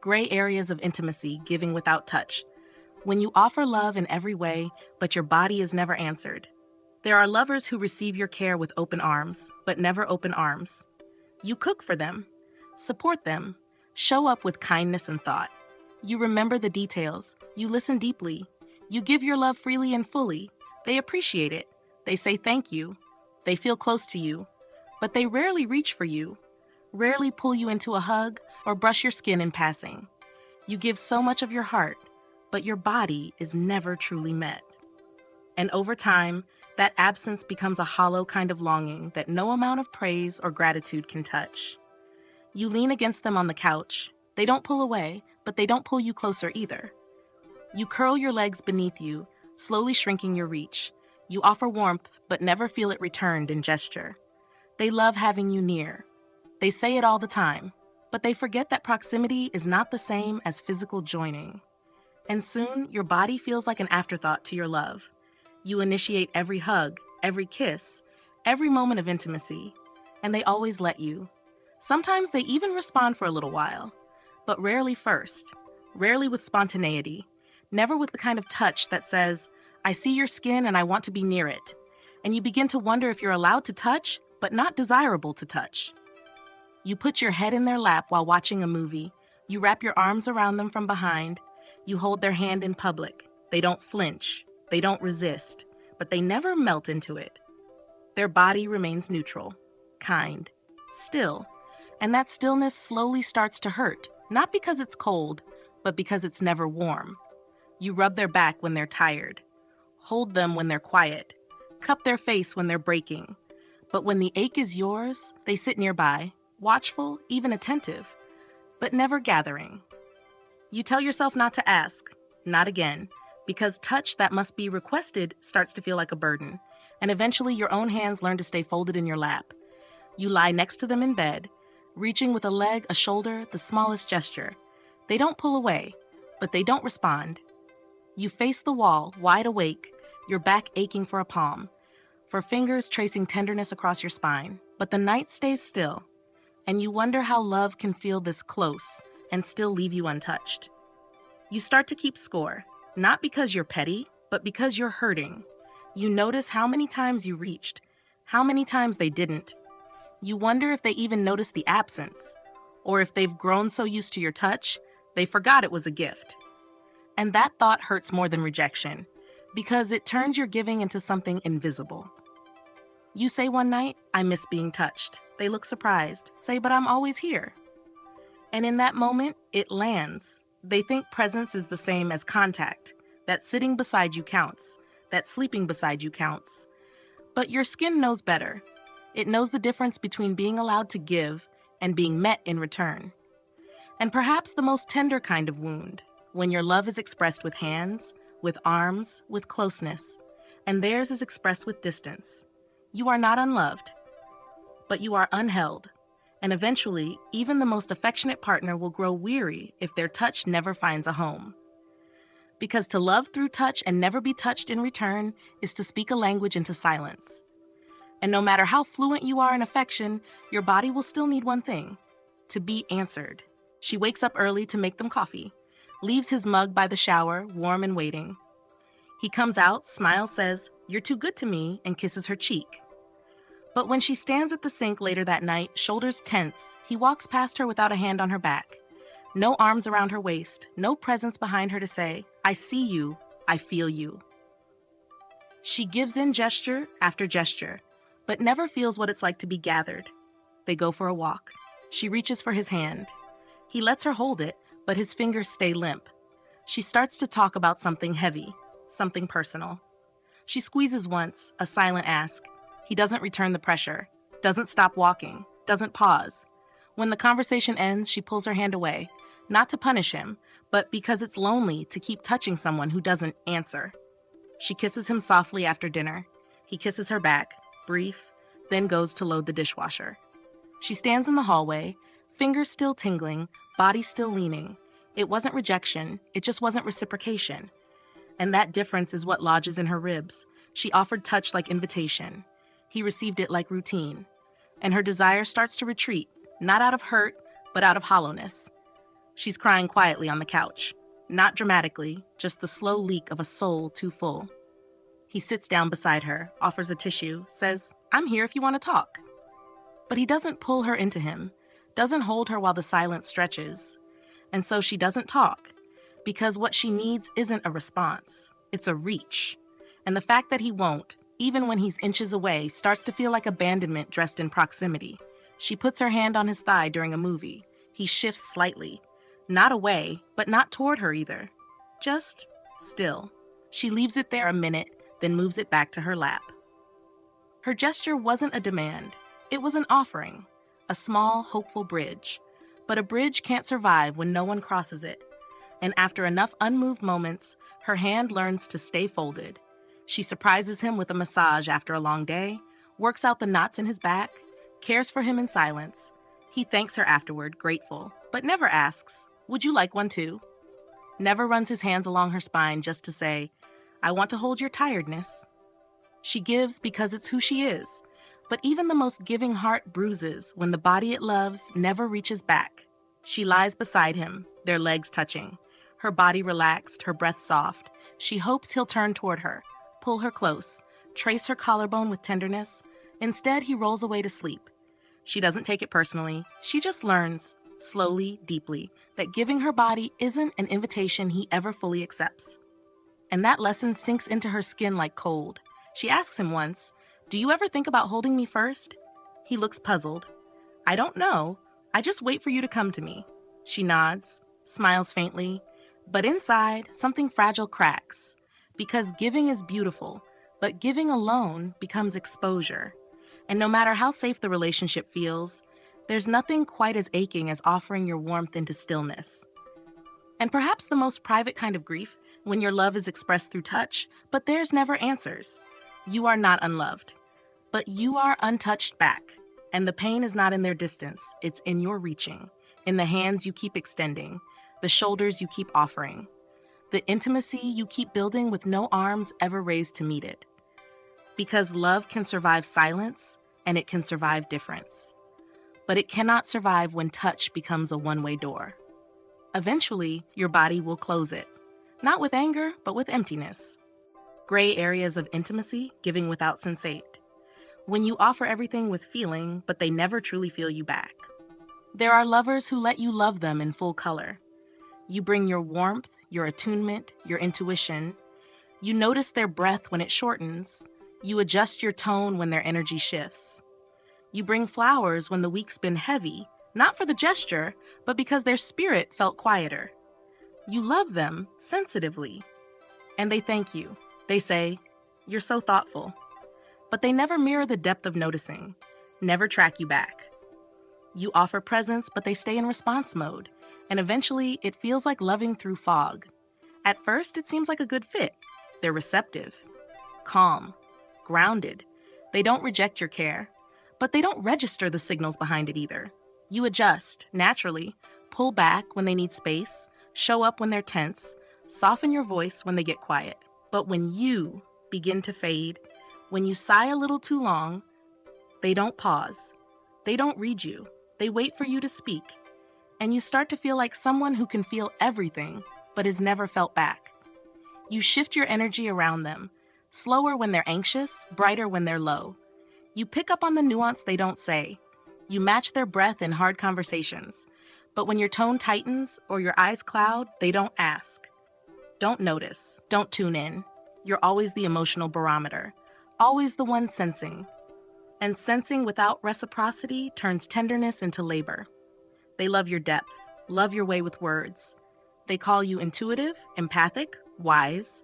gray areas of intimacy, giving without touch. When you offer love in every way, but your body is never answered. There are lovers who receive your care with open arms, but never open arms. You cook for them, support them, show up with kindness and thought. You remember the details, you listen deeply, you give your love freely and fully. They appreciate it, they say thank you, they feel close to you, but they rarely reach for you, rarely pull you into a hug or brush your skin in passing. You give so much of your heart, but your body is never truly met. And over time, that absence becomes a hollow kind of longing that no amount of praise or gratitude can touch. You lean against them on the couch. They don't pull away, but they don't pull you closer either. You curl your legs beneath you, slowly shrinking your reach. You offer warmth, but never feel it returned in gesture. They love having you near. They say it all the time, but they forget that proximity is not the same as physical joining. And soon, your body feels like an afterthought to your love. You initiate every hug, every kiss, every moment of intimacy, and they always let you. Sometimes they even respond for a little while, but rarely first, rarely with spontaneity, never with the kind of touch that says, I see your skin and I want to be near it. And you begin to wonder if you're allowed to touch, but not desirable to touch. You put your head in their lap while watching a movie. You wrap your arms around them from behind. You hold their hand in public. They don't flinch. They don't resist, but they never melt into it. Their body remains neutral, kind, still, and that stillness slowly starts to hurt, not because it's cold, but because it's never warm. You rub their back when they're tired, hold them when they're quiet, cup their face when they're breaking. But when the ache is yours, they sit nearby, watchful, even attentive, but never gathering. You tell yourself not to ask, not again, because touch that must be requested starts to feel like a burden, and eventually your own hands learn to stay folded in your lap. You lie next to them in bed, reaching with a leg, a shoulder, the smallest gesture. They don't pull away, but they don't respond. You face the wall, wide awake, your back aching for a palm, for fingers tracing tenderness across your spine. But the night stays still, and you wonder how love can feel this close and still leave you untouched. You start to keep score, not because you're petty, but because you're hurting. You notice how many times you reached, how many times they didn't. You wonder if they even noticed the absence, or if they've grown so used to your touch, they forgot it was a gift. And that thought hurts more than rejection, because it turns your giving into something invisible. You say one night, I miss being touched. They look surprised, say, but I'm always here. And in that moment, it lands. They think presence is the same as contact, that sitting beside you counts, that sleeping beside you counts. But your skin knows better. It knows the difference between being allowed to give and being met in return. And perhaps the most tender kind of wound, when your love is expressed with hands, with arms, with closeness, and theirs is expressed with distance. You are not unloved, but you are unheld. And eventually, even the most affectionate partner will grow weary if their touch never finds a home. Because to love through touch and never be touched in return is to speak a language into silence. And no matter how fluent you are in affection, your body will still need one thing: to be answered. She wakes up early to make them coffee, leaves his mug by the shower, warm and waiting. He comes out, smiles, says, "You're too good to me," and kisses her cheek. But when she stands at the sink later that night, shoulders tense, he walks past her without a hand on her back. No arms around her waist, no presence behind her to say, "I see you, I feel you." She gives in gesture after gesture, but never feels what it's like to be gathered. They go for a walk. She reaches for his hand. He lets her hold it, but his fingers stay limp. She starts to talk about something heavy, something personal. She squeezes once, a silent ask. He doesn't return the pressure, doesn't stop walking, doesn't pause. When the conversation ends, she pulls her hand away, not to punish him, but because it's lonely to keep touching someone who doesn't answer. She kisses him softly after dinner. He kisses her back, brief, then goes to load the dishwasher. She stands in the hallway, fingers still tingling, body still leaning. It wasn't rejection, it just wasn't reciprocation. And that difference is what lodges in her ribs. She offered touch like invitation. He received it like routine. And her desire starts to retreat, not out of hurt, but out of hollowness. She's crying quietly on the couch. Not dramatically, just the slow leak of a soul too full. He sits down beside her, offers a tissue, says, "I'm here if you want to talk." But he doesn't pull her into him, doesn't hold her while the silence stretches. And so she doesn't talk, because what she needs isn't a response, it's a reach. And the fact that he won't, even when he's inches away, starts to feel like abandonment dressed in proximity. She puts her hand on his thigh during a movie. He shifts slightly. Not away, but not toward her either. Just still. She leaves it there a minute, then moves it back to her lap. Her gesture wasn't a demand. It was an offering. A small, hopeful bridge. But a bridge can't survive when no one crosses it. And after enough unmoved moments, her hand learns to stay folded. She surprises him with a massage after a long day, works out the knots in his back, cares for him in silence. He thanks her afterward, grateful, but never asks, "Would you like one too?" Never runs his hands along her spine just to say, "I want to hold your tiredness." She gives because it's who she is, but even the most giving heart bruises when the body it loves never reaches back. She lies beside him, their legs touching, her body relaxed, her breath soft. She hopes he'll turn toward her, pull her close, trace her collarbone with tenderness. Instead, he rolls away to sleep. She doesn't take it personally. She just learns, slowly, deeply, that giving her body isn't an invitation he ever fully accepts. And that lesson sinks into her skin like cold. She asks him once, "Do you ever think about holding me first?" He looks puzzled. "I don't know. I just wait for you to come to me." She nods, smiles faintly, but inside, something fragile cracks. Because giving is beautiful, but giving alone becomes exposure. And no matter how safe the relationship feels, there's nothing quite as aching as offering your warmth into stillness. And perhaps the most private kind of grief, when your love is expressed through touch, but theirs never answers. You are not unloved, but you are untouched back. And the pain is not in their distance, it's in your reaching, in the hands you keep extending, the shoulders you keep offering, the intimacy you keep building with no arms ever raised to meet it. Because love can survive silence, and it can survive difference. But it cannot survive when touch becomes a one-way door. Eventually, your body will close it. Not with anger, but with emptiness. Gray areas of intimacy, giving without sensate. When you offer everything with feeling, but they never truly feel you back. There are lovers who let you love them in full color. You bring your warmth, your attunement, your intuition. You notice their breath when it shortens. You adjust your tone when their energy shifts. You bring flowers when the week's been heavy, not for the gesture, but because their spirit felt quieter. You love them sensitively. And they thank you. They say, "You're so thoughtful." But they never mirror the depth of noticing, never track you back. You offer presence, but they stay in response mode. And eventually, it feels like loving through fog. At first, it seems like a good fit. They're receptive, calm, grounded. They don't reject your care, but they don't register the signals behind it either. You adjust, naturally, pull back when they need space, show up when they're tense, soften your voice when they get quiet. But when you begin to fade, when you sigh a little too long, they don't pause. They don't read you. They wait for you to speak. And you start to feel like someone who can feel everything, but is never felt back. You shift your energy around them, slower when they're anxious, brighter when they're low. You pick up on the nuance they don't say. You match their breath in hard conversations. But when your tone tightens or your eyes cloud, they don't ask. Don't notice. Don't tune in. You're always the emotional barometer. Always the one sensing. And sensing without reciprocity turns tenderness into labor. They love your depth, love your way with words. They call you intuitive, empathic, wise.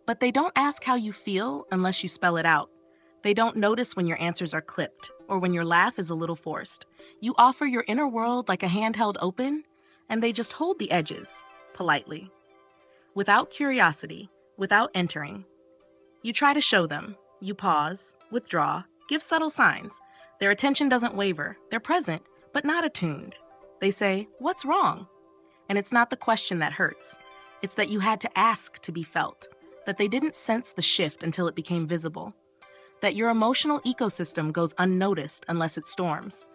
But they don't ask how you feel unless you spell it out. They don't notice when your answers are clipped or when your laugh is a little forced. You offer your inner world like a hand held open, and they just hold the edges, politely. Without curiosity, without entering. You try to show them. You pause, withdraw, give subtle signs. Their attention doesn't waver. They're present, but not attuned. They say, "What's wrong?" And it's not the question that hurts. It's that you had to ask to be felt, that they didn't sense the shift until it became visible, that your emotional ecosystem goes unnoticed unless it storms.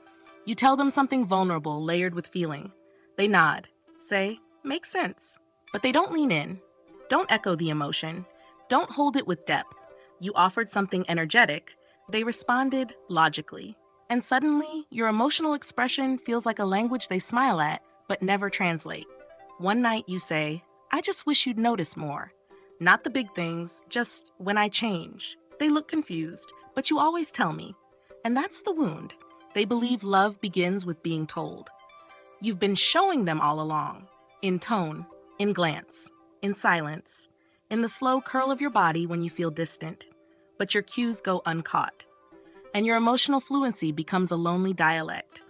You tell them something vulnerable, layered with feeling. They nod. say, "Makes sense." But they don't lean in. Don't echo the emotion. Don't hold it with depth. You offered something energetic. They responded logically. And suddenly, your emotional expression feels like a language they smile at, but never translate. One night you say, "I just wish you'd notice more." Not the big things, just when I change. They look confused, but you always tell me. And that's the wound. They believe love begins with being told. You've been showing them all along, in tone, in glance, in silence, in the slow curl of your body when you feel distant. But your cues go uncaught. And your emotional fluency becomes a lonely dialect.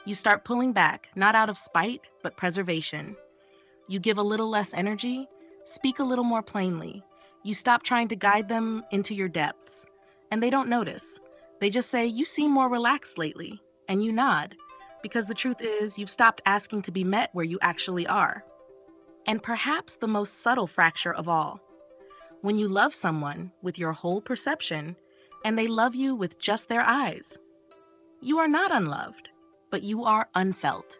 You start pulling back, not out of spite, but preservation. You give a little less energy, speak a little more plainly. You stop trying to guide them into your depths. And they don't notice. They just say, "You seem more relaxed lately." And you nod. Because the truth is, you've stopped asking to be met where you actually are. And perhaps the most subtle fracture of all. When you love someone with your whole perception, and they love you with just their eyes, you are not unloved, but you are unfelt.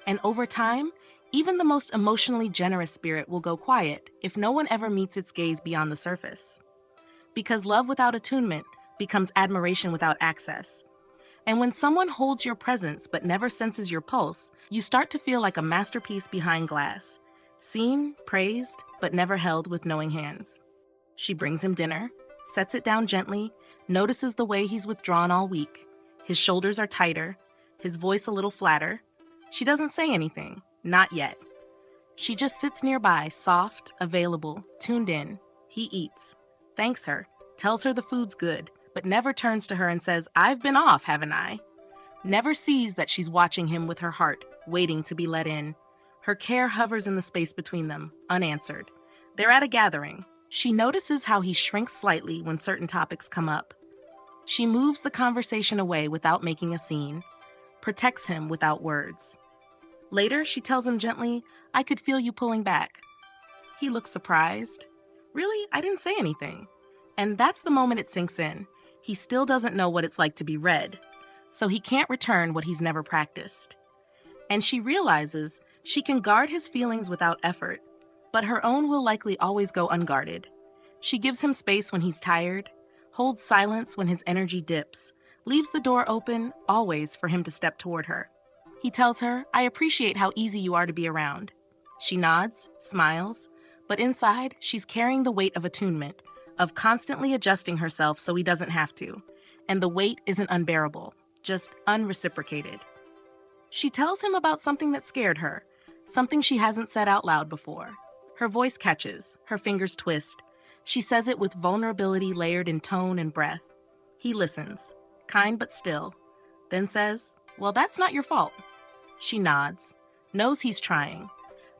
And over time, even the most emotionally generous spirit will go quiet if no one ever meets its gaze beyond the surface. Because love without attunement becomes admiration without access. And when someone holds your presence but never senses your pulse, you start to feel like a masterpiece behind glass. Seen, praised, but never held with knowing hands. She brings him dinner, sets it down gently, notices the way he's withdrawn all week. His shoulders are tighter, his voice a little flatter. She doesn't say anything, not yet. She just sits nearby, soft, available, tuned in. He eats, thanks her, tells her the food's good, but never turns to her and says, "I've been off, haven't I?" Never sees that she's watching him with her heart, waiting to be let in. Her care hovers in the space between them, unanswered. They're at a gathering. She notices how he shrinks slightly when certain topics come up. She moves the conversation away without making a scene, protects him without words. Later, she tells him gently, "I could feel you pulling back." He looks surprised. "Really? I didn't say anything." And that's the moment it sinks in. He still doesn't know what it's like to be read, so he can't return what he's never practiced. And she realizes she can guard his feelings without effort, but her own will likely always go unguarded. She gives him space when he's tired, holds silence when his energy dips, leaves the door open, always for him to step toward her. He tells her, "I appreciate how easy you are to be around." She nods, smiles, but inside, she's carrying the weight of attunement, of constantly adjusting herself so he doesn't have to. And the weight isn't unbearable, just unreciprocated. She tells him about something that scared her, something she hasn't said out loud before. Her voice catches, her fingers twist. She says it with vulnerability layered in tone and breath. He listens, kind but still, then says, "Well, that's not your fault." She nods, knows he's trying,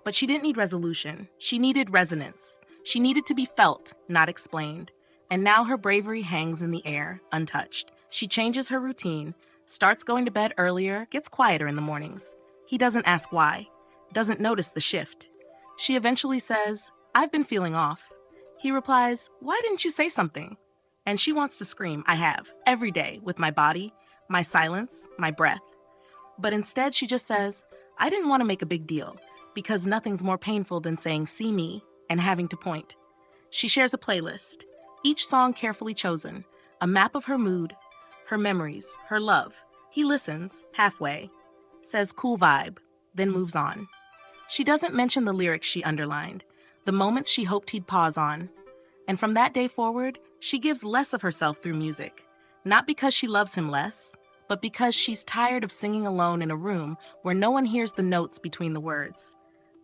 but she didn't need resolution. She needed resonance. She needed to be felt, not explained. And now her bravery hangs in the air, untouched. She changes her routine, starts going to bed earlier, gets quieter in the mornings. He doesn't ask why, doesn't notice the shift. She eventually says, "I've been feeling off." He replies, "Why didn't you say something?" And she wants to scream, "I have, every day, with my body, my silence, my breath." But instead she just says, "I didn't want to make a big deal, because nothing's more painful than saying, 'See me,' and having to point." She shares a playlist, each song carefully chosen, a map of her mood, her memories, her love. He listens, halfway, says "cool vibe," then moves on. She doesn't mention the lyrics she underlined, the moments she hoped he'd pause on. And from that day forward, she gives less of herself through music, not because she loves him less, but because she's tired of singing alone in a room where no one hears the notes between the words.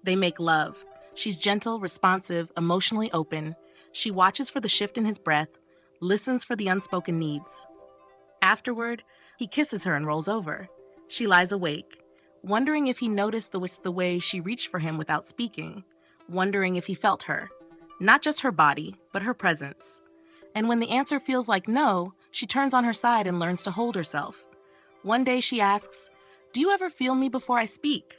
They make love. She's gentle, responsive, emotionally open. She watches for the shift in his breath, listens for the unspoken needs. Afterward, he kisses her and rolls over. She lies awake, wondering if he noticed the way she reached for him without speaking, wondering if he felt her, not just her body, but her presence. And when the answer feels like no, she turns on her side and learns to hold herself. One day she asks, "Do you ever feel me before I speak?"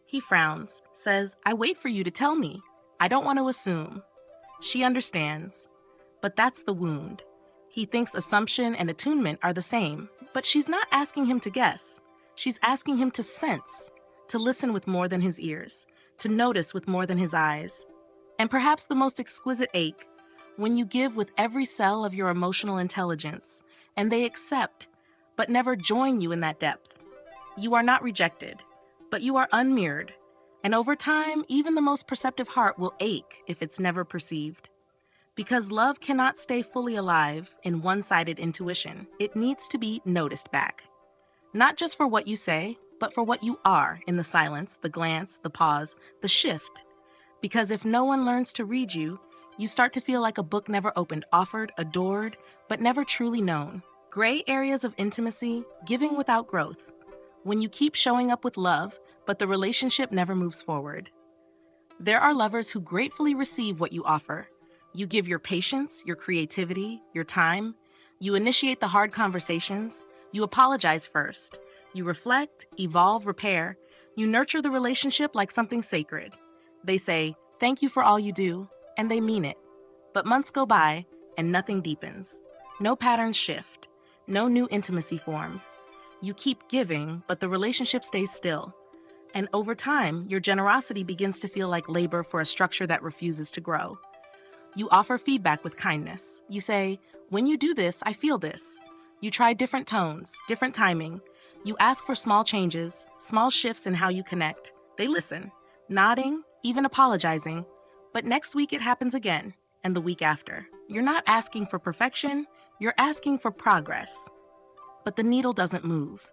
He frowns, says, "I wait for you to tell me. I don't want to assume." She understands. But that's the wound. He thinks assumption and attunement are the same, but she's not asking him to guess. She's asking him to sense, to listen with more than his ears. to notice with more than his eyes. And perhaps the most exquisite ache, when you give with every cell of your emotional intelligence, and they accept, but never join you in that depth. You are not rejected, but you are unmirrored. And over time, even the most perceptive heart will ache if it's never perceived. Because love cannot stay fully alive in one-sided intuition. It needs to be noticed back. Not just for what you say, but for what you are in the silence, the glance, the pause, the shift. Because if no one learns to read you, you start to feel like a book never opened, offered, adored, but never truly known. Gray areas of intimacy, giving without growth. When you keep showing up with love, but the relationship never moves forward. There are lovers who gratefully receive what you offer. You give your patience, your creativity, your time. You initiate the hard conversations. You apologize first. You reflect, evolve, repair. You nurture the relationship like something sacred. They say, "Thank you for all you do," and they mean it. But months go by, and nothing deepens. No patterns shift. No new intimacy forms. You keep giving, but the relationship stays still. And over time, your generosity begins to feel like labor for a structure that refuses to grow. You offer feedback with kindness. You say, "When you do this, I feel this." You try different tones, different timing. You ask for small changes, small shifts in how you connect. They listen, nodding, even apologizing. But next week it happens again, and the week after. You're not asking for perfection, you're asking for progress. But the needle doesn't move.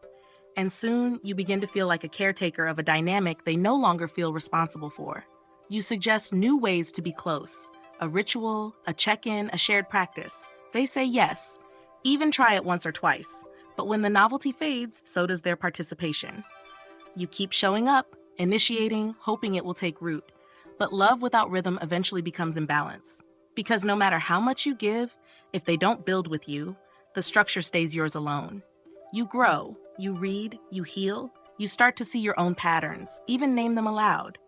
And soon you begin to feel like a caretaker of a dynamic they no longer feel responsible for. You suggest new ways to be close. A ritual, a check-in, a shared practice. They say yes, even try it once or twice, but when the novelty fades, so does their participation. You keep showing up, initiating, hoping it will take root, but love without rhythm eventually becomes imbalance. Because no matter how much you give, if they don't build with you, the structure stays yours alone. You grow, you read, you heal, you start to see your own patterns, even name them aloud.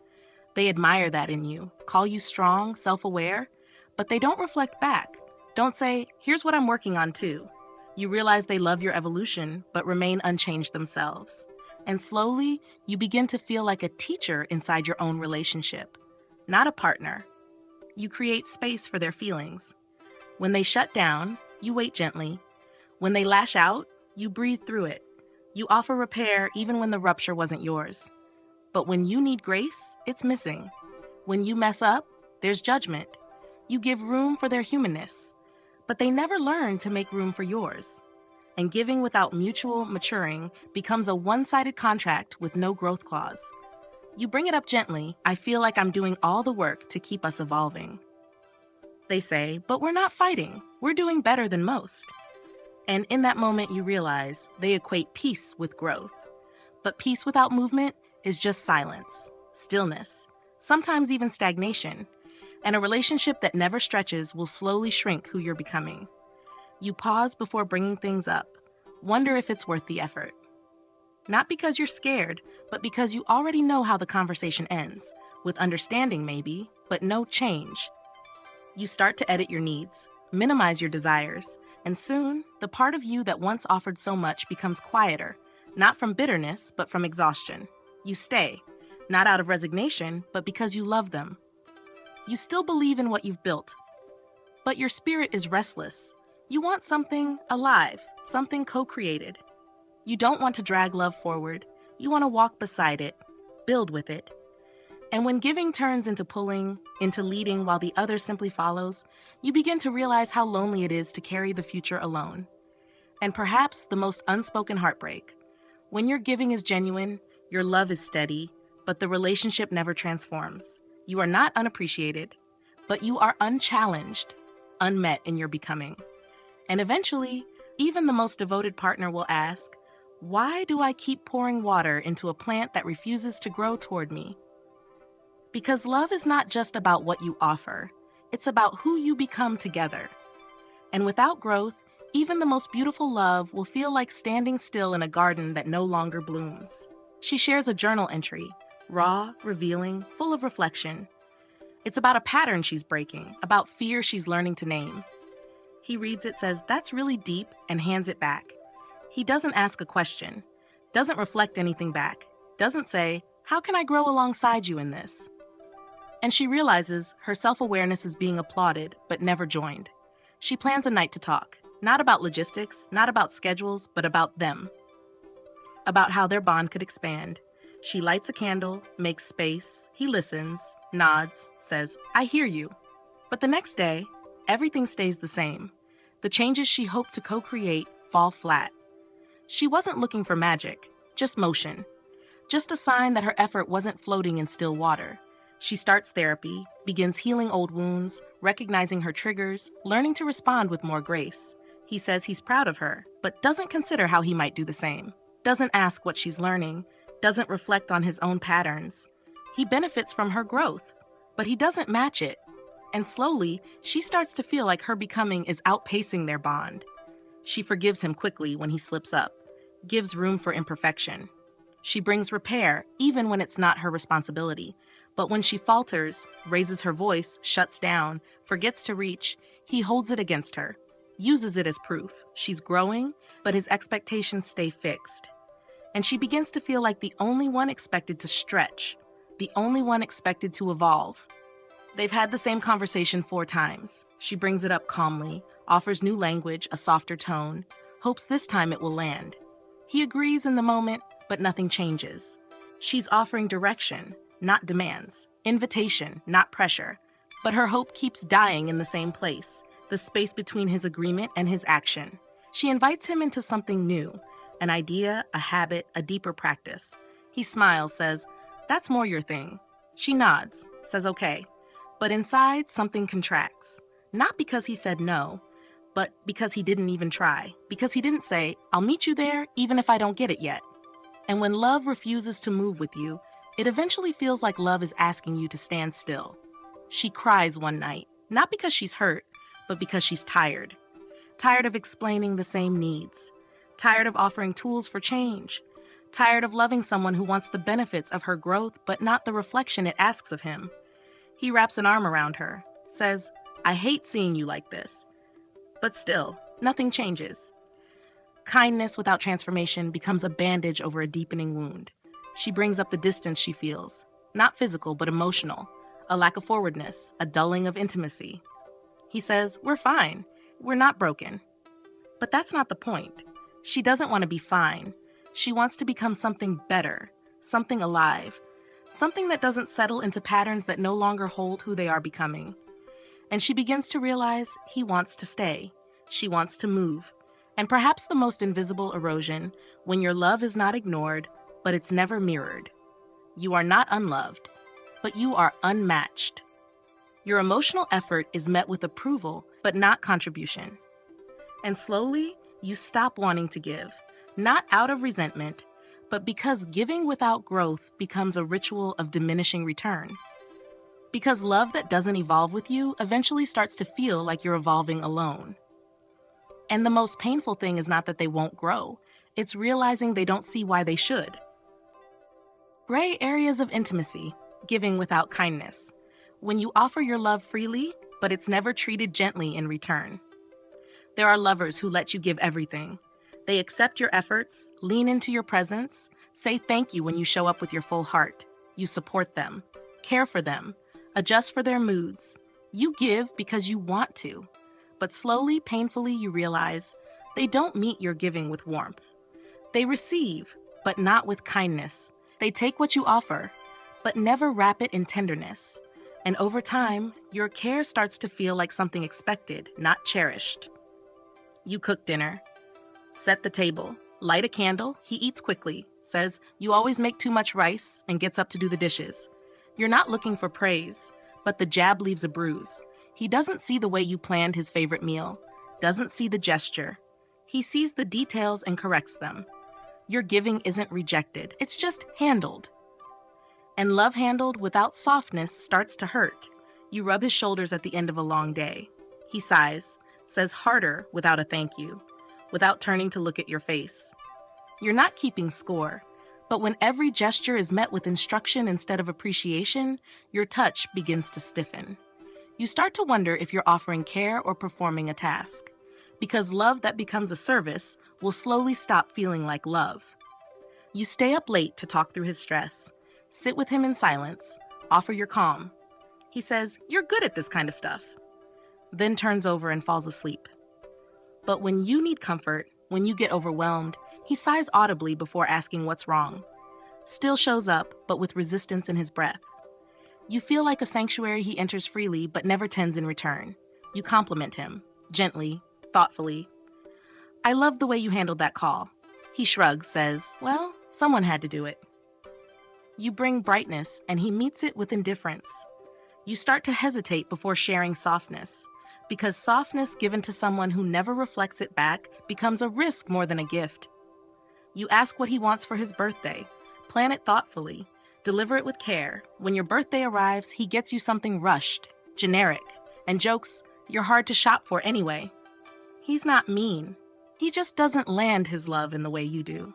They admire that in you, call you strong, self-aware, but they don't reflect back. Don't say, "Here's what I'm working on too." You realize they love your evolution, but remain unchanged themselves. And slowly, you begin to feel like a teacher inside your own relationship, not a partner. You create space for their feelings. When they shut down, you wait gently. When they lash out, you breathe through it. You offer repair even when the rupture wasn't yours. But when you need grace, it's missing. When you mess up, there's judgment. You give room for their humanness, but they never learn to make room for yours. And giving without mutual maturing becomes a one-sided contract with no growth clause. You bring it up gently. "I feel like I'm doing all the work to keep us evolving." They say, "But we're not fighting. We're doing better than most." And in that moment, you realize they equate peace with growth. But peace without movement is just silence, stillness, sometimes even stagnation. And a relationship that never stretches will slowly shrink who you're becoming. You pause before bringing things up, wonder if it's worth the effort. Not because you're scared, but because you already know how the conversation ends, with understanding maybe, but no change. You start to edit your needs, minimize your desires, and soon, the part of you that once offered so much becomes quieter, not from bitterness, but from exhaustion. You stay, not out of resignation, but because you love them. You still believe in what you've built, but your spirit is restless. You want something alive, something co-created. You don't want to drag love forward. You want to walk beside it, build with it. And when giving turns into pulling, into leading while the other simply follows, you begin to realize how lonely it is to carry the future alone. And perhaps the most unspoken heartbreak. When your giving is genuine, your love is steady, but the relationship never transforms. You are not unappreciated, but you are unchallenged, unmet in your becoming. And eventually, even the most devoted partner will ask, "Why do I keep pouring water into a plant that refuses to grow toward me?" Because love is not just about what you offer, it's about who you become together. And without growth, even the most beautiful love will feel like standing still in a garden that no longer blooms. She shares a journal entry, raw, revealing, full of reflection. It's about a pattern she's breaking, about fear she's learning to name. He reads it, says, "That's really deep," and hands it back. He doesn't ask a question, doesn't reflect anything back, doesn't say, How can I grow alongside you in this? And she realizes her self-awareness is being applauded but never joined. She plans a night to talk, not about logistics, not about schedules, but about them, about how their bond could expand. She lights a candle, makes space, he listens, nods, says, I hear you. But the next day, everything stays the same. The changes she hoped to co-create fall flat. She wasn't looking for magic, just motion. Just a sign that her effort wasn't floating in still water. She starts therapy, begins healing old wounds, recognizing her triggers, learning to respond with more grace. He says he's proud of her, but doesn't consider how he might do the same. Doesn't ask what she's learning, doesn't reflect on his own patterns. He benefits from her growth, but he doesn't match it. And slowly, she starts to feel like her becoming is outpacing their bond. She forgives him quickly when he slips up, gives room for imperfection. She brings repair even when it's not her responsibility. But when she falters, raises her voice, shuts down, forgets to reach, he holds it against her, uses it as proof. She's growing, but his expectations stay fixed. And she begins to feel like the only one expected to stretch, the only one expected to evolve. They've had the same conversation 4 times. She brings it up calmly, offers new language, a softer tone, hopes this time it will land. He agrees in the moment, but nothing changes. She's offering direction, not demands, invitation, not pressure. But her hope keeps dying in the same place, the space between his agreement and his action. She invites him into something new, an idea, a habit, a deeper practice. He smiles, says, that's more your thing. She nods, says okay. But inside, something contracts. Not because he said no, but because he didn't even try. Because he didn't say, I'll meet you there even if I don't get it yet. And when love refuses to move with you, it eventually feels like love is asking you to stand still. She cries one night, not because she's hurt, but because she's tired. Tired of explaining the same needs. Tired of offering tools for change. Tired of loving someone who wants the benefits of her growth, but not the reflection it asks of him. He wraps an arm around her, says, I hate seeing you like this. But still, nothing changes. Kindness without transformation becomes a bandage over a deepening wound. She brings up the distance she feels, not physical, but emotional, a lack of forwardness, a dulling of intimacy. He says, we're fine, we're not broken. But that's not the point. She doesn't want to be fine. She wants to become something better, something alive, something that doesn't settle into patterns that no longer hold who they are becoming. And she begins to realize he wants to stay. She wants to move. And perhaps the most invisible erosion, when your love is not ignored, but it's never mirrored. You are not unloved, but you are unmatched. Your emotional effort is met with approval, but not contribution. And slowly, you stop wanting to give, not out of resentment, but because giving without growth becomes a ritual of diminishing return. Because love that doesn't evolve with you eventually starts to feel like you're evolving alone. And the most painful thing is not that they won't grow, it's realizing they don't see why they should. Gray areas of intimacy, giving without kindness. When you offer your love freely, but it's never treated gently in return. There are lovers who let you give everything. They accept your efforts, lean into your presence, say thank you when you show up with your full heart. You support them, care for them, adjust for their moods. You give because you want to. But slowly, painfully, you realize they don't meet your giving with warmth. They receive, but not with kindness. They take what you offer, but never wrap it in tenderness. And over time, your care starts to feel like something expected, not cherished. You cook dinner, set the table, light a candle, he eats quickly, says, you always make too much rice, and gets up to do the dishes. You're not looking for praise, but the jab leaves a bruise. He doesn't see the way you planned his favorite meal, doesn't see the gesture. He sees the details and corrects them. Your giving isn't rejected, it's just handled. And love handled without softness starts to hurt. You rub his shoulders at the end of a long day. He sighs, says harder without a thank you, without turning to look at your face. You're not keeping score, but when every gesture is met with instruction instead of appreciation, your touch begins to stiffen. You start to wonder if you're offering care or performing a task, because love that becomes a service will slowly stop feeling like love. You stay up late to talk through his stress, Sit with him in silence. Offer your calm. He says, "You're good at this kind of stuff." Then turns over and falls asleep. But when you need comfort, when you get overwhelmed, he sighs audibly before asking what's wrong. Still shows up, but with resistance in his breath. You feel like a sanctuary he enters freely but never tends in return. You compliment him, gently, thoughtfully. "I love the way you handled that call." He shrugs, says, "Well, someone had to do it." You bring brightness, and he meets it with indifference. You start to hesitate before sharing softness, because softness given to someone who never reflects it back becomes a risk more than a gift. You ask what he wants for his birthday. Plan it thoughtfully. Deliver it with care. When your birthday arrives, he gets you something rushed, generic, and jokes, "You're hard to shop for anyway." He's not mean. He just doesn't land his love in the way you do.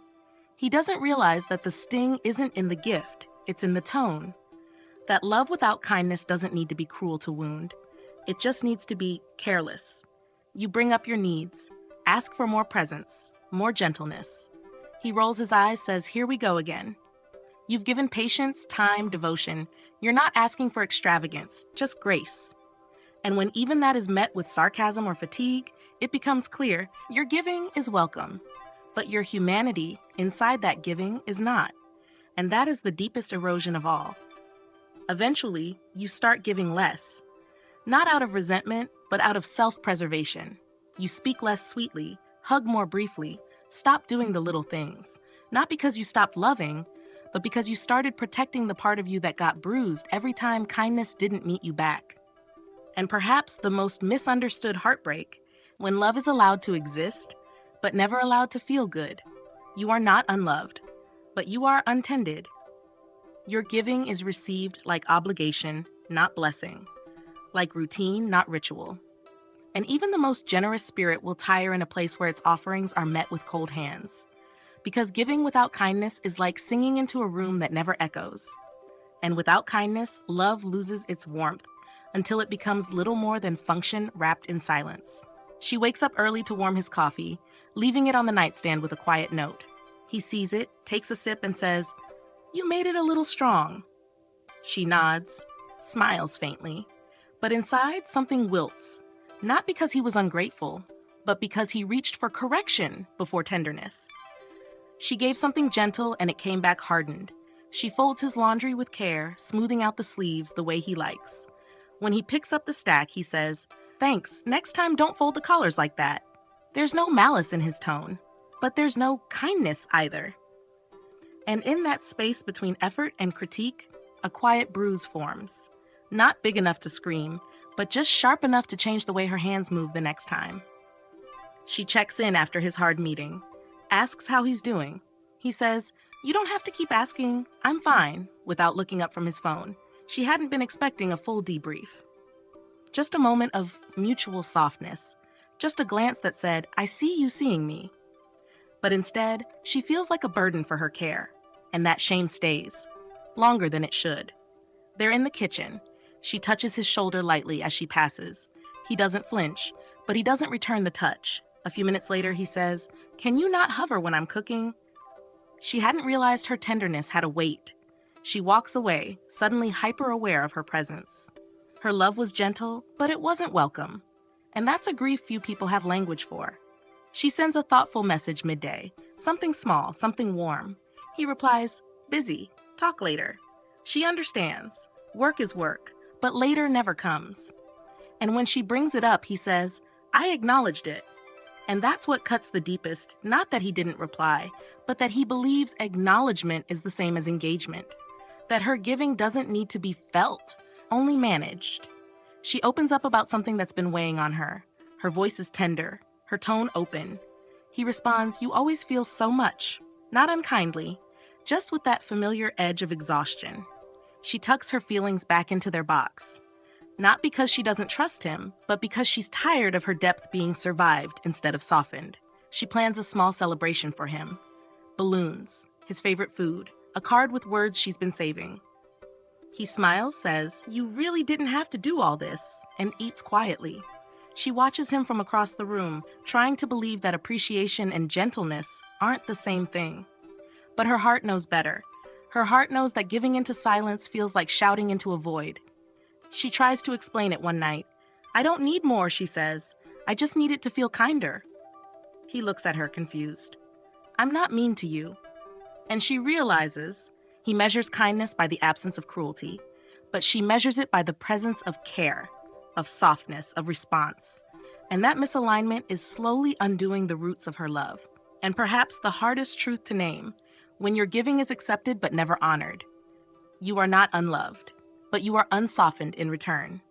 He doesn't realize that the sting isn't in the gift, it's in the tone. That love without kindness doesn't need to be cruel to wound. It just needs to be careless. You bring up your needs. Ask for more presence, more gentleness. He rolls his eyes, says, "Here we go again." You've given patience, time, devotion. You're not asking for extravagance, just grace. And when even that is met with sarcasm or fatigue, it becomes clear your giving is welcome, but your humanity inside that giving is not. And that is the deepest erosion of all. Eventually, you start giving less, not out of resentment, but out of self-preservation. You speak less sweetly, hug more briefly, stop doing the little things, not because you stopped loving, but because you started protecting the part of you that got bruised every time kindness didn't meet you back. And perhaps the most misunderstood heartbreak, when love is allowed to exist, but never allowed to feel good. You are not unloved, but you are untended. Your giving is received like obligation, not blessing, like routine, not ritual. And even the most generous spirit will tire in a place where its offerings are met with cold hands. Because giving without kindness is like singing into a room that never echoes. And without kindness, love loses its warmth until it becomes little more than function wrapped in silence. She wakes up early to warm his coffee, leaving it on the nightstand with a quiet note. He sees it, takes a sip, and says, "You made it a little strong." She nods, smiles faintly, but inside something wilts, not because he was ungrateful, but because he reached for correction before tenderness. She gave something gentle and it came back hardened. She folds his laundry with care, smoothing out the sleeves the way he likes. When he picks up the stack, he says, "Thanks, next time don't fold the collars like that." There's no malice in his tone, but there's no kindness either. And in that space between effort and critique, a quiet bruise forms. Not big enough to scream, but just sharp enough to change the way her hands move the next time. She checks in after his hard meeting, asks how he's doing. He says, "You don't have to keep asking, I'm fine," without looking up from his phone. She hadn't been expecting a full debrief. Just a moment of mutual softness. Just a glance that said, "I see you seeing me." But instead, she feels like a burden for her care. And that shame stays. Longer than it should. They're in the kitchen. She touches his shoulder lightly as she passes. He doesn't flinch, but he doesn't return the touch. A few minutes later, he says, "Can you not hover when I'm cooking?" She hadn't realized her tenderness had a weight. She walks away, suddenly hyper-aware of her presence. Her love was gentle, but it wasn't welcome. And that's a grief few people have language for. She sends a thoughtful message midday, something small, something warm. He replies, "Busy, talk later." She understands. Work is work, but later never comes. And when she brings it up, he says, "I acknowledged it." And that's what cuts the deepest, not that he didn't reply, but that he believes acknowledgement is the same as engagement. That her giving doesn't need to be felt, only managed. She opens up about something that's been weighing on her. Her voice is tender, her tone open. He responds, "You always feel so much," not unkindly, just with that familiar edge of exhaustion. She tucks her feelings back into their box. Not because she doesn't trust him, but because she's tired of her depth being survived instead of softened. She plans a small celebration for him. Balloons, his favorite food, a card with words she's been saving. He smiles, says, "You really didn't have to do all this," and eats quietly. She watches him from across the room, trying to believe that appreciation and gentleness aren't the same thing. But her heart knows better. Her heart knows that giving into silence feels like shouting into a void. She tries to explain it one night. "I don't need more," she says. "I just need it to feel kinder." He looks at her confused. "I'm not mean to you." And she realizes he measures kindness by the absence of cruelty, but she measures it by the presence of care, of softness, of response. And that misalignment is slowly undoing the roots of her love. And perhaps the hardest truth to name, when your giving is accepted but never honored. You are not unloved, but you are unsoftened in return.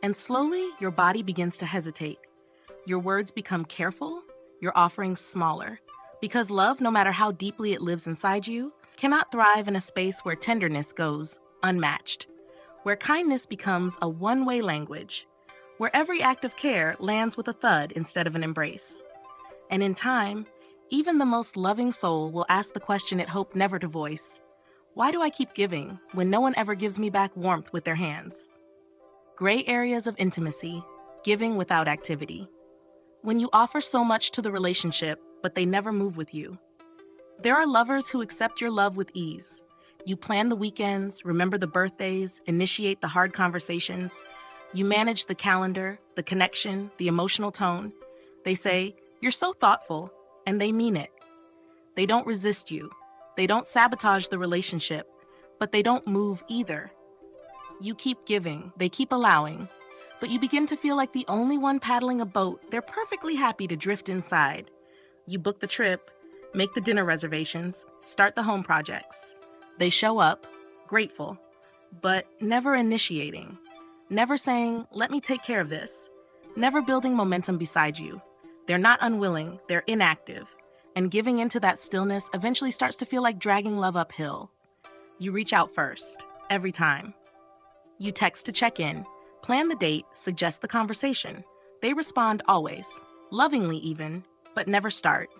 And slowly, your body begins to hesitate. Your words become careful, your offerings smaller. Because love, no matter how deeply it lives inside you, cannot thrive in a space where tenderness goes unmatched, where kindness becomes a one-way language, where every act of care lands with a thud instead of an embrace. And in time, even the most loving soul will ask the question it hoped never to voice: why do I keep giving when no one ever gives me back warmth with their hands? Gray areas of intimacy, giving without activity. When you offer so much to the relationship, but they never move with you. There are lovers who accept your love with ease. You plan the weekends, remember the birthdays, initiate the hard conversations. You manage the calendar, the connection, the emotional tone. They say, "You're so thoughtful," and they mean it. They don't resist you. They don't sabotage the relationship, but they don't move either. You keep giving, they keep allowing, but you begin to feel like the only one paddling a boat they're perfectly happy to drift inside. You book the trip, make the dinner reservations, start the home projects. They show up, grateful, but never initiating. Never saying, "Let me take care of this." Never building momentum beside you. They're not unwilling, they're inactive. And giving into that stillness eventually starts to feel like dragging love uphill. You reach out first, every time. You text to check in, plan the date, suggest the conversation. They respond always, lovingly even, but never start,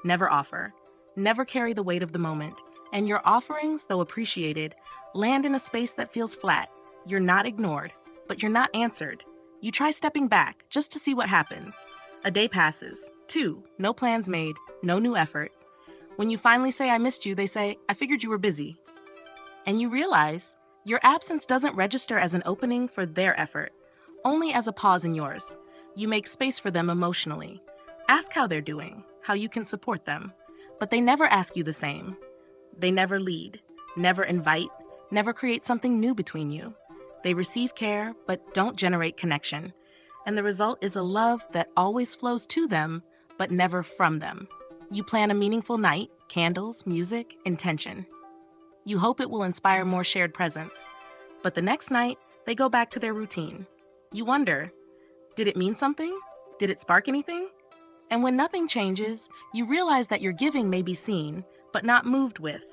never offer, never carry the weight of the moment. And your offerings, though appreciated, land in a space that feels flat. You're not ignored, but you're not answered. You try stepping back just to see what happens. A day passes, 2, no plans made, no new effort. When you finally say, "I missed you," they say, "I figured you were busy." And you realize your absence doesn't register as an opening for their effort, only as a pause in yours. You make space for them emotionally. Ask how they're doing, how you can support them. But they never ask you the same. They never lead, never invite, never create something new between you. They receive care, but don't generate connection. And the result is a love that always flows to them, but never from them. You plan a meaningful night, candles, music, intention. You hope it will inspire more shared presence. But the next night, they go back to their routine. You wonder, did it mean something? Did it spark anything? And when nothing changes, you realize that your giving may be seen, but not moved with.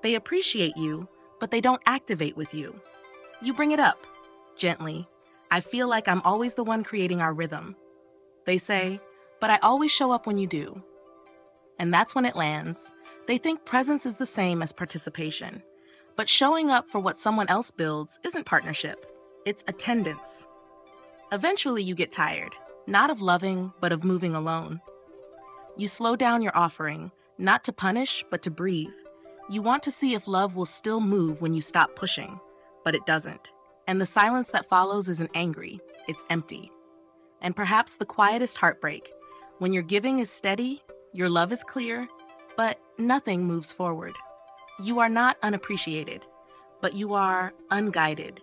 They appreciate you, but they don't activate with you. You bring it up, gently. "I feel like I'm always the one creating our rhythm." They say, "But I always show up when you do." And that's when it lands. They think presence is the same as participation. But showing up for what someone else builds isn't partnership. It's attendance. Eventually you get tired, not of loving, but of moving alone. You slow down your offering, not to punish, but to breathe. You want to see if love will still move when you stop pushing, but it doesn't. And the silence that follows isn't angry, it's empty. And perhaps the quietest heartbreak, when your giving is steady, your love is clear, but nothing moves forward. You are not unappreciated, but you are unguided.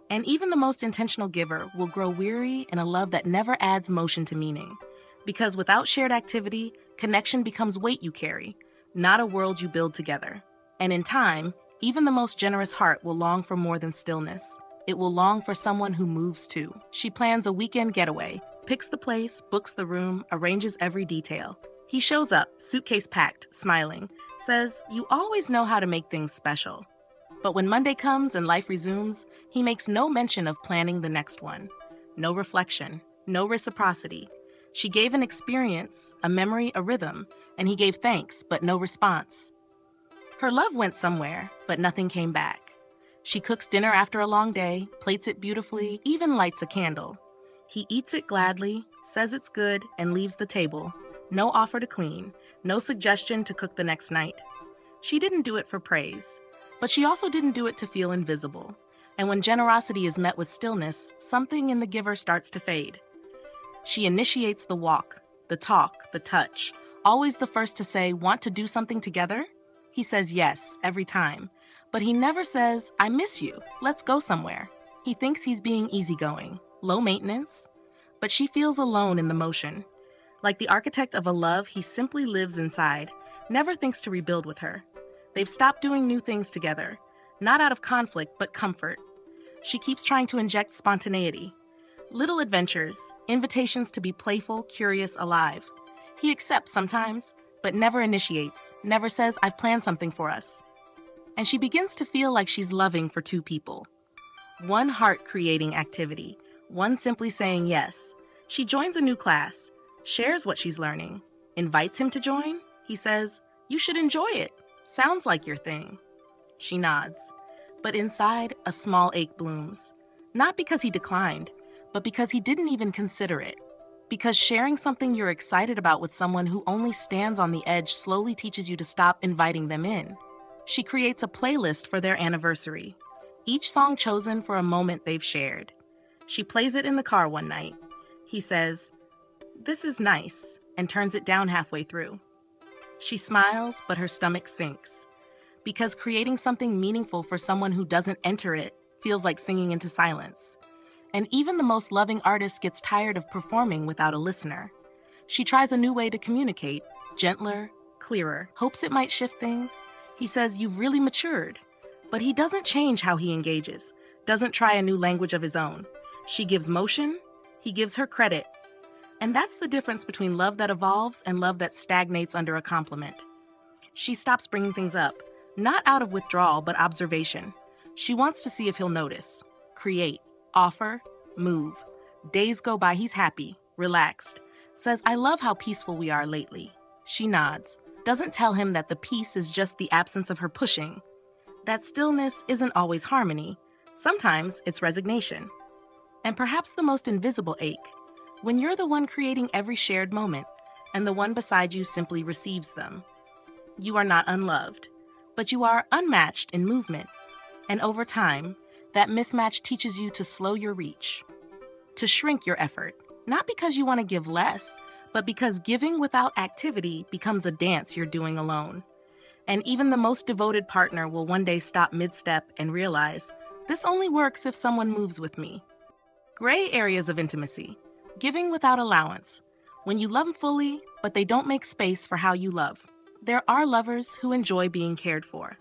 And even the most intentional giver will grow weary in a love that never adds motion to meaning. Because without shared activity, connection becomes weight you carry, not a world you build together. And in time, even the most generous heart will long for more than stillness. It will long for someone who moves too. She plans a weekend getaway, picks the place, books the room, arranges every detail. He shows up, suitcase packed, smiling, says, "You always know how to make things special." But when Monday comes and life resumes, he makes no mention of planning the next one. No reflection, no reciprocity. She gave an experience, a memory, a rhythm, and he gave thanks, but no response. Her love went somewhere, but nothing came back. She cooks dinner after a long day, plates it beautifully, even lights a candle. He eats it gladly, says it's good, and leaves the table. No offer to clean, no suggestion to cook the next night. She didn't do it for praise, but she also didn't do it to feel invisible. And when generosity is met with stillness, something in the giver starts to fade. She initiates the walk, the talk, the touch, always the first to say, "Want to do something together?" He says yes, every time. But he never says, "I miss you, let's go somewhere." He thinks he's being easygoing, low maintenance, but she feels alone in the motion. Like the architect of a love he simply lives inside, never thinks to rebuild with her. They've stopped doing new things together, not out of conflict, but comfort. She keeps trying to inject spontaneity. Little adventures, invitations to be playful, curious, alive. He accepts sometimes, but never initiates, never says, "I've planned something for us." And she begins to feel like she's loving for two people. One heart-creating activity, one simply saying yes. She joins a new class, shares what she's learning, invites him to join. He says, "You should enjoy it. Sounds like your thing." She nods. But inside, a small ache blooms. Not because he declined, but because he didn't even consider it. Because sharing something you're excited about with someone who only stands on the edge slowly teaches you to stop inviting them in. She creates a playlist for their anniversary, each song chosen for a moment they've shared. She plays it in the car one night. He says, "This is nice," and turns it down halfway through. She smiles, but her stomach sinks. Because creating something meaningful for someone who doesn't enter it feels like singing into silence. And even the most loving artist gets tired of performing without a listener. She tries a new way to communicate, gentler, clearer, hopes it might shift things. He says, "You've really matured." But he doesn't change how he engages, doesn't try a new language of his own. She gives motion, he gives her credit. And that's the difference between love that evolves and love that stagnates under a compliment. She stops bringing things up, not out of withdrawal, but observation. She wants to see if he'll notice, create, offer, move. Days go by, he's happy, relaxed, says, "I love how peaceful we are lately." She nods, doesn't tell him that the peace is just the absence of her pushing. That stillness isn't always harmony. Sometimes it's resignation. And perhaps the most invisible ache, when you're the one creating every shared moment, and the one beside you simply receives them. You are not unloved, but you are unmatched in movement. And over time, that mismatch teaches you to slow your reach, to shrink your effort, not because you want to give less, but because giving without activity becomes a dance you're doing alone. And even the most devoted partner will one day stop mid-step and realize, this only works if someone moves with me. Gray areas of intimacy, giving without allowance, when you love fully, but they don't make space for how you love. There are lovers who enjoy being cared for.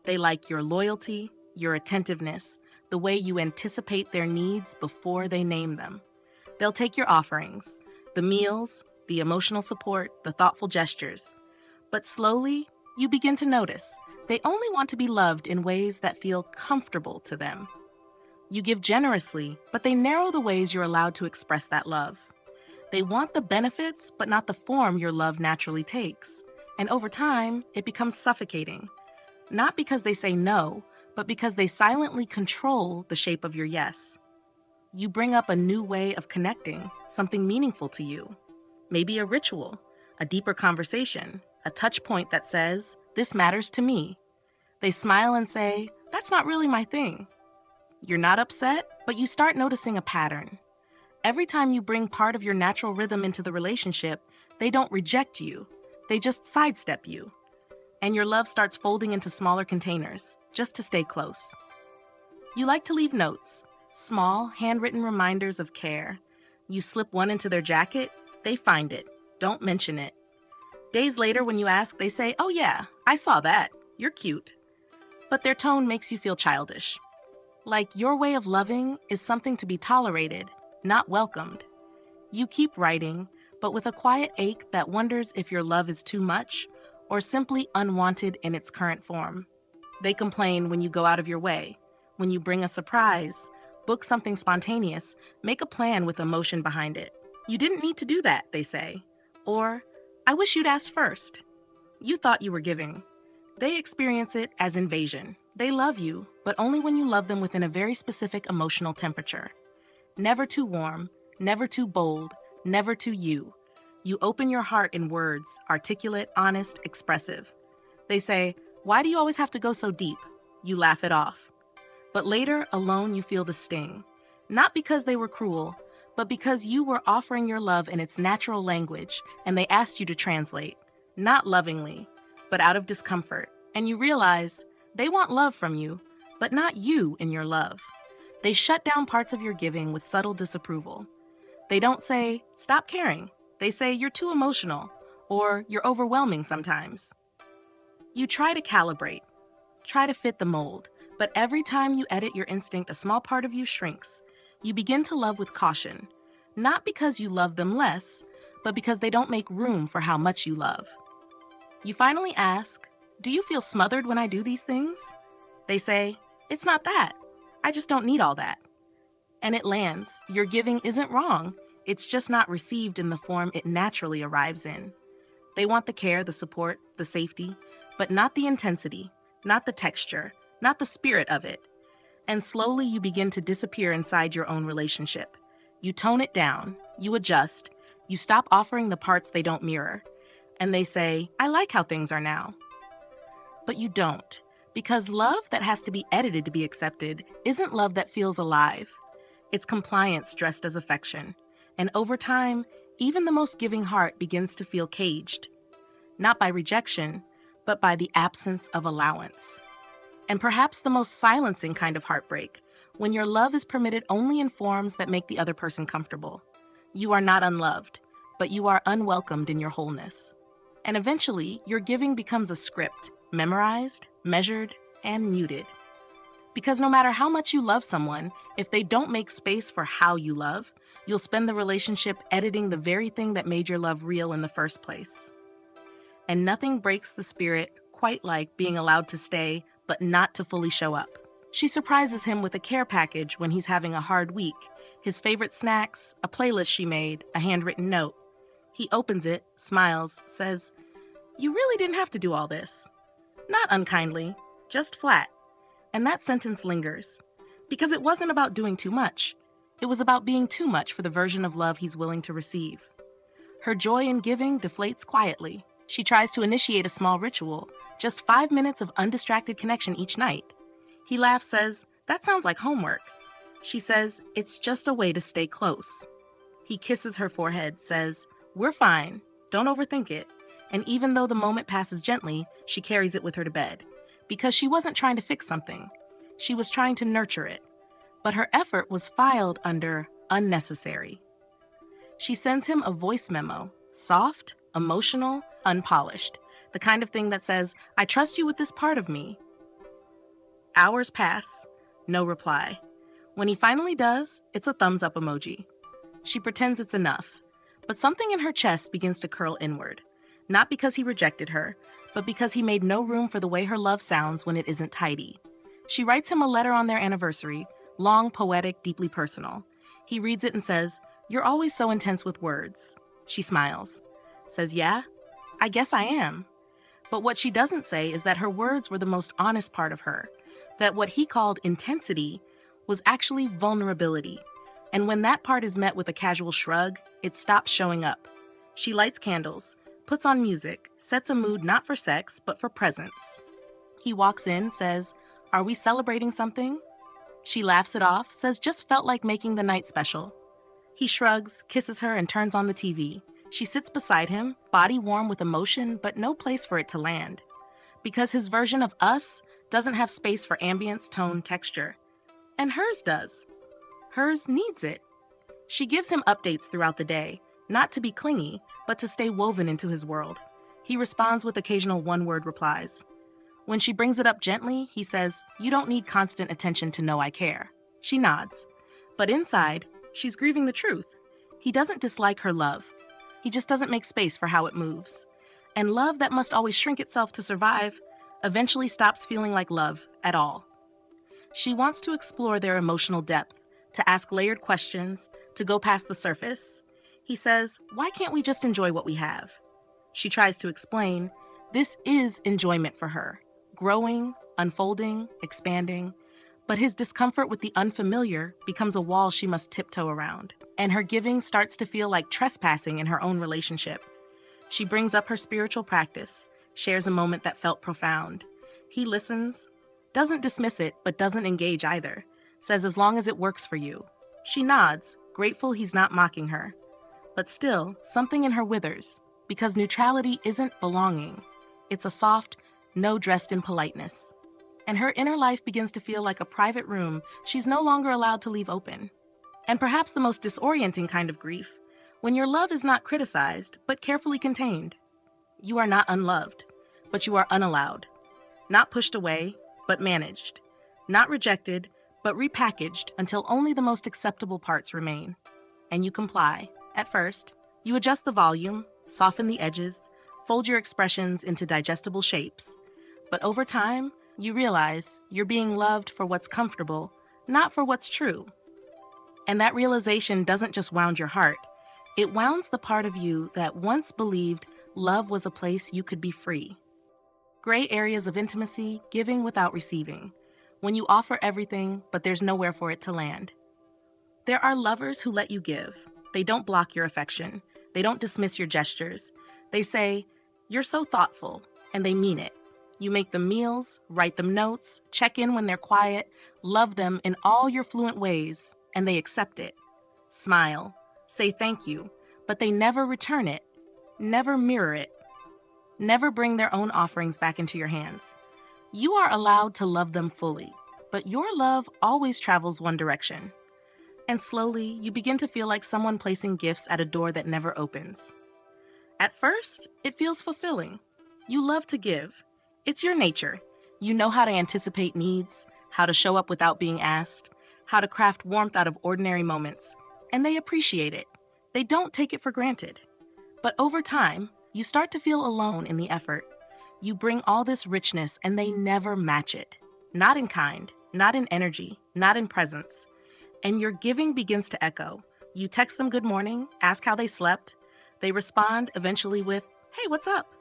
They like your loyalty, your attentiveness, the way you anticipate their needs before they name them. They'll take your offerings, the meals, the emotional support, the thoughtful gestures. But slowly, you begin to notice they only want to be loved in ways that feel comfortable to them. You give generously, but they narrow the ways you're allowed to express that love. They want the benefits, but not the form your love naturally takes. And over time, it becomes suffocating. Not because they say no, but because they silently control the shape of your yes. You bring up a new way of connecting, something meaningful to you. Maybe a ritual, a deeper conversation, a touch point that says, "This matters to me." They smile and say, "That's not really my thing." You're not upset, but you start noticing a pattern. Every time you bring part of your natural rhythm into the relationship, they don't reject you. They just sidestep you. And your love starts folding into smaller containers, just to stay close. You like to leave notes, small, handwritten reminders of care. You slip one into their jacket, they find it. Don't mention it. Days later, when you ask, they say, "Oh yeah, I saw that. You're cute." But their tone makes you feel childish. Like your way of loving is something to be tolerated, not welcomed. You keep writing, but with a quiet ache that wonders if your love is too much or simply unwanted in its current form. They complain when you go out of your way, when you bring a surprise, book something spontaneous, make a plan with emotion behind it. "You didn't need to do that," they say. Or, "I wish you'd asked first." You thought you were giving. They experience it as invasion. They love you, but only when you love them within a very specific emotional temperature. Never too warm, never too bold, never too you. You open your heart in words, articulate, honest, expressive. They say, Why do you always have to go so deep? You laugh it off. But later, alone, you feel the sting. Not because they were cruel, but because you were offering your love in its natural language and they asked you to translate. Not lovingly, but out of discomfort. And you realize they want love from you, but not you in your love. They shut down parts of your giving with subtle disapproval. They don't say, stop caring. They say, you're too emotional, or you're overwhelming sometimes. You try to calibrate, try to fit the mold, but every time you edit your instinct, a small part of you shrinks. You begin to love with caution, not because you love them less, but because they don't make room for how much you love. You finally ask, do you feel smothered when I do these things? They say, it's not that. I just don't need all that. And it lands. Your giving isn't wrong. It's just not received in the form it naturally arrives in. They want the care, the support, the safety, but not the intensity, not the texture, not the spirit of it. And slowly you begin to disappear inside your own relationship. You tone it down, you adjust, you stop offering the parts they don't mirror. And they say, I like how things are now. But you don't, because love that has to be edited to be accepted isn't love that feels alive. It's compliance dressed as affection. And over time, even the most giving heart begins to feel caged. Not by rejection, but by the absence of allowance. And perhaps the most silencing kind of heartbreak, when your love is permitted only in forms that make the other person comfortable. You are not unloved, but you are unwelcomed in your wholeness. And eventually, your giving becomes a script, memorized, measured, and muted. Because no matter how much you love someone, if they don't make space for how you love, you'll spend the relationship editing the very thing that made your love real in the first place. And nothing breaks the spirit quite like being allowed to stay, but not to fully show up. She surprises him with a care package when he's having a hard week, his favorite snacks, a playlist she made, a handwritten note. He opens it, smiles, says, "You really didn't have to do all this." Not unkindly, just flat. And that sentence lingers, because it wasn't about doing too much. It was about being too much for the version of love he's willing to receive. Her joy in giving deflates quietly. She tries to initiate a small ritual, just 5 minutes of undistracted connection each night. He laughs, says, "That sounds like homework." She says, "It's just a way to stay close." He kisses her forehead, says, "We're fine, don't overthink it." And even though the moment passes gently, she carries it with her to bed. Because she wasn't trying to fix something. She was trying to nurture it. But her effort was filed under unnecessary. She sends him a voice memo, soft, emotional, unpolished. The kind of thing that says, "I trust you with this part of me." Hours pass, no reply. When he finally does, it's a thumbs up emoji. She pretends it's enough, but something in her chest begins to curl inward. Not because he rejected her, but because he made no room for the way her love sounds when it isn't tidy. She writes him a letter on their anniversary, long, poetic, deeply personal. He reads it and says, "You're always so intense with words." She smiles, says, "Yeah, I guess I am." But what she doesn't say is that her words were the most honest part of her, that what he called intensity was actually vulnerability. And when that part is met with a casual shrug, it stops showing up. She lights candles, puts on music, sets a mood not for sex, but for presence. He walks in, says, "Are we celebrating something?" She laughs it off, says, "Just felt like making the night special." He shrugs, kisses her, and turns on the TV. She sits beside him, body warm with emotion, but no place for it to land. Because his version of us doesn't have space for ambience, tone, texture. And hers does. Hers needs it. She gives him updates throughout the day, not to be clingy, but to stay woven into his world. He responds with occasional one-word replies. When she brings it up gently, he says, "You don't need constant attention to know I care." She nods. But inside, she's grieving the truth. He doesn't dislike her love. He just doesn't make space for how it moves. And love that must always shrink itself to survive eventually stops feeling like love at all. She wants to explore their emotional depth, to ask layered questions, to go past the surface. He says, "Why can't we just enjoy what we have?" She tries to explain, this is enjoyment for her, growing, unfolding, expanding. But his discomfort with the unfamiliar becomes a wall she must tiptoe around, and her giving starts to feel like trespassing in her own relationship. She brings up her spiritual practice, shares a moment that felt profound. He listens, doesn't dismiss it, but doesn't engage either. Says as long as it works for you. She nods, grateful he's not mocking her. But still, something in her withers, because neutrality isn't belonging. It's a soft, no dressed in politeness. And her inner life begins to feel like a private room she's no longer allowed to leave open. And perhaps the most disorienting kind of grief, when your love is not criticized, but carefully contained. You are not unloved, but you are unallowed. Not pushed away, but managed. Not rejected, but repackaged until only the most acceptable parts remain. And you comply. At first, you adjust the volume, soften the edges, fold your expressions into digestible shapes. But over time, you realize you're being loved for what's comfortable, not for what's true. And that realization doesn't just wound your heart. It wounds the part of you that once believed love was a place you could be free. Gray areas of intimacy, giving without receiving. When you offer everything, but there's nowhere for it to land. There are lovers who let you give. They don't block your affection. They don't dismiss your gestures. They say, "You're so thoughtful," and they mean it. You make them meals, write them notes, check in when they're quiet, love them in all your fluent ways, and they accept it. Smile, say thank you, but they never return it, never mirror it, never bring their own offerings back into your hands. You are allowed to love them fully, but your love always travels one direction. And slowly, you begin to feel like someone placing gifts at a door that never opens. At first, it feels fulfilling. You love to give. It's your nature. You know how to anticipate needs, how to show up without being asked, how to craft warmth out of ordinary moments, and they appreciate it. They don't take it for granted. But over time, you start to feel alone in the effort. You bring all this richness and they never match it. Not in kind, not in energy, not in presence. And your giving begins to echo. You text them good morning, ask how they slept. They respond eventually with, "Hey, what's up?"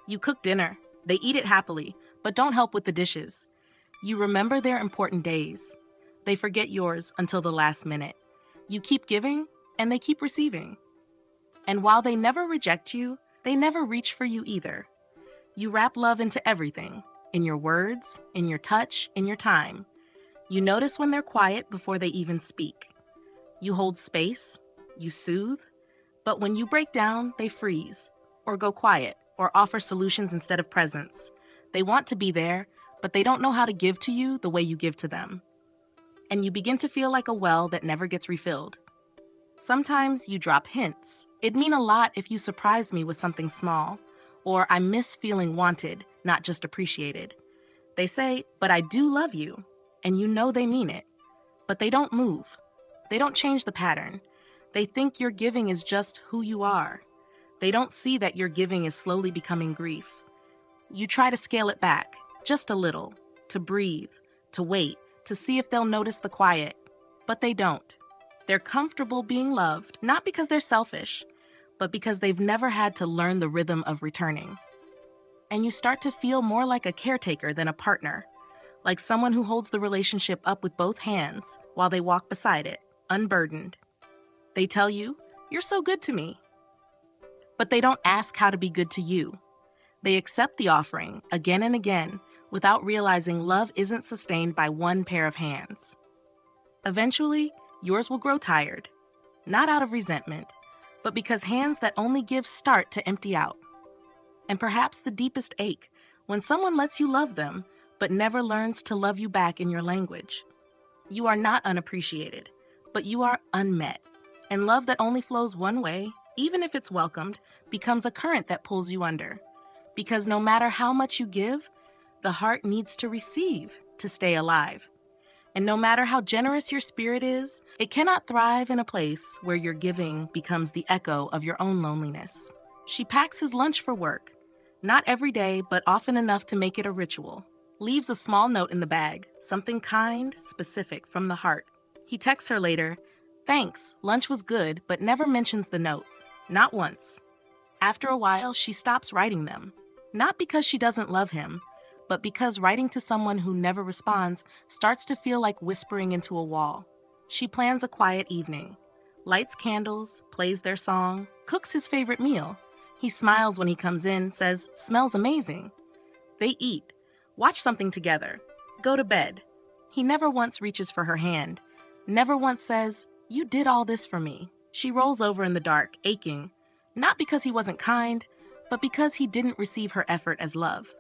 You cook dinner. They eat it happily, but don't help with the dishes. You remember their important days. They forget yours until the last minute. You keep giving, and they keep receiving. And while they never reject you, they never reach for you either. You wrap love into everything, in your words, in your touch, in your time. You notice when they're quiet before they even speak. You hold space, you soothe, but when you break down, they freeze, or go quiet, or offer solutions instead of presence. They want to be there, but they don't know how to give to you the way you give to them. And you begin to feel like a well that never gets refilled. Sometimes you drop hints. It'd mean a lot if you surprised me with something small, or I miss feeling wanted, not just appreciated. They say, "But I do love you," and you know they mean it. But they don't move. They don't change the pattern. They think your giving is just who you are. They don't see that your giving is slowly becoming grief. You try to scale it back, just a little, to breathe, to wait, to see if they'll notice the quiet. But they don't. They're comfortable being loved, not because they're selfish, but because they've never had to learn the rhythm of returning. And you start to feel more like a caretaker than a partner, like someone who holds the relationship up with both hands while they walk beside it, unburdened. They tell you, "You're so good to me." But they don't ask how to be good to you. They accept the offering again and again without realizing love isn't sustained by one pair of hands. Eventually, yours will grow tired, not out of resentment, but because hands that only give start to empty out. And perhaps the deepest ache, when someone lets you love them, but never learns to love you back in your language. You are not unappreciated, but you are unmet. And love that only flows one way, even if it's welcomed, becomes a current that pulls you under. Because no matter how much you give, the heart needs to receive to stay alive. And no matter how generous your spirit is, it cannot thrive in a place where your giving becomes the echo of your own loneliness. She packs his lunch for work, not every day, but often enough to make it a ritual. Leaves a small note in the bag, something kind, specific, from the heart. He texts her later, "Thanks, lunch was good," but never mentions the note. Not once. After a while, she stops writing them. Not because she doesn't love him, but because writing to someone who never responds starts to feel like whispering into a wall. She plans a quiet evening, lights candles, plays their song, cooks his favorite meal. He smiles when he comes in, says, "Smells amazing." They eat, Watch something together. Go to bed. He never once reaches for her hand, never once says, "You did all this for me." She rolls over in the dark, aching, not because he wasn't kind, but because he didn't receive her effort as love.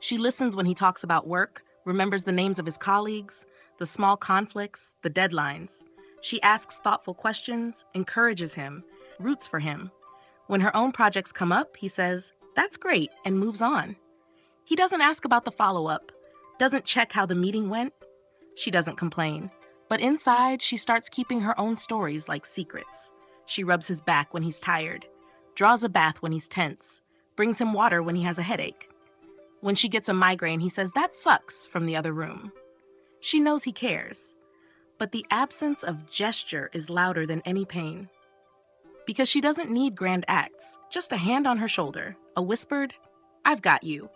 She listens when he talks about work, remembers the names of his colleagues, the small conflicts, the deadlines. She asks thoughtful questions, encourages him, roots for him. When her own projects come up, he says, "That's great," and moves on. He doesn't ask about the follow-up, doesn't check how the meeting went. She doesn't complain, but inside she starts keeping her own stories like secrets. She rubs his back when he's tired, draws a bath when he's tense, brings him water when he has a headache. When she gets a migraine, he says, "That sucks," from the other room. She knows he cares, but the absence of gesture is louder than any pain. Because she doesn't need grand acts, just a hand on her shoulder, a whispered, "I've got you,"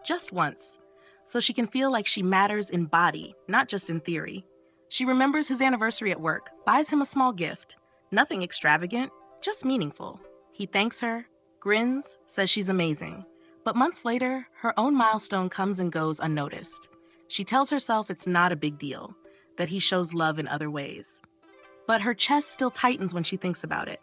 just once, so she can feel like she matters in body, not just in theory. She remembers his anniversary at work, buys him a small gift, nothing extravagant, just meaningful. He thanks her, grins, says she's amazing. But months later, her own milestone comes and goes unnoticed. She tells herself it's not a big deal, that he shows love in other ways. But her chest still tightens when she thinks about it.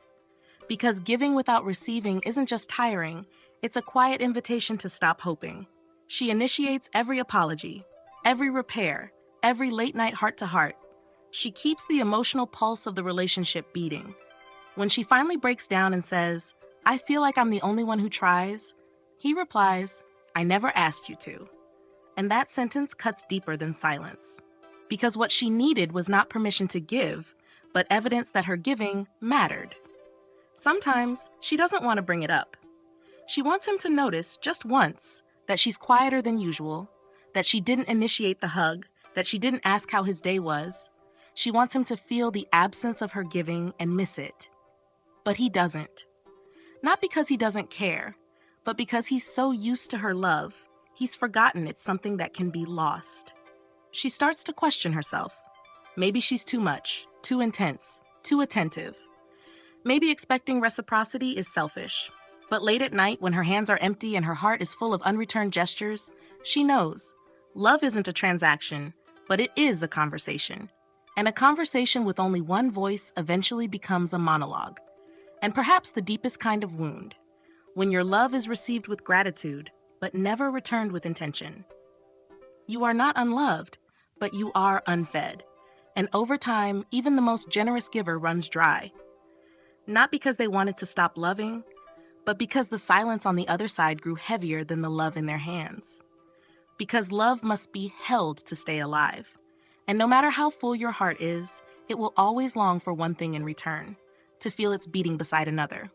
Because giving without receiving isn't just tiring, it's a quiet invitation to stop hoping. She initiates every apology, every repair, every late-night heart-to-heart. She keeps the emotional pulse of the relationship beating. When she finally breaks down and says, "I feel like I'm the only one who tries," he replies, "I never asked you to." And that sentence cuts deeper than silence. Because what she needed was not permission to give, but evidence that her giving mattered. Sometimes she doesn't want to bring it up. She wants him to notice just once that she's quieter than usual, that she didn't initiate the hug, that she didn't ask how his day was. She wants him to feel the absence of her giving and miss it. But he doesn't. Not because he doesn't care, but because he's so used to her love, he's forgotten it's something that can be lost. She starts to question herself. Maybe she's too much, too intense, too attentive. Maybe expecting reciprocity is selfish. But late at night, when her hands are empty and her heart is full of unreturned gestures, she knows love isn't a transaction, but it is a conversation. And a conversation with only one voice eventually becomes a monologue. And perhaps the deepest kind of wound, when your love is received with gratitude, but never returned with intention. You are not unloved, but you are unfed. And over time, even the most generous giver runs dry. Not because they wanted to stop loving, but because the silence on the other side grew heavier than the love in their hands. Because love must be held to stay alive. And no matter how full your heart is, it will always long for one thing in return, to feel it's beating beside another.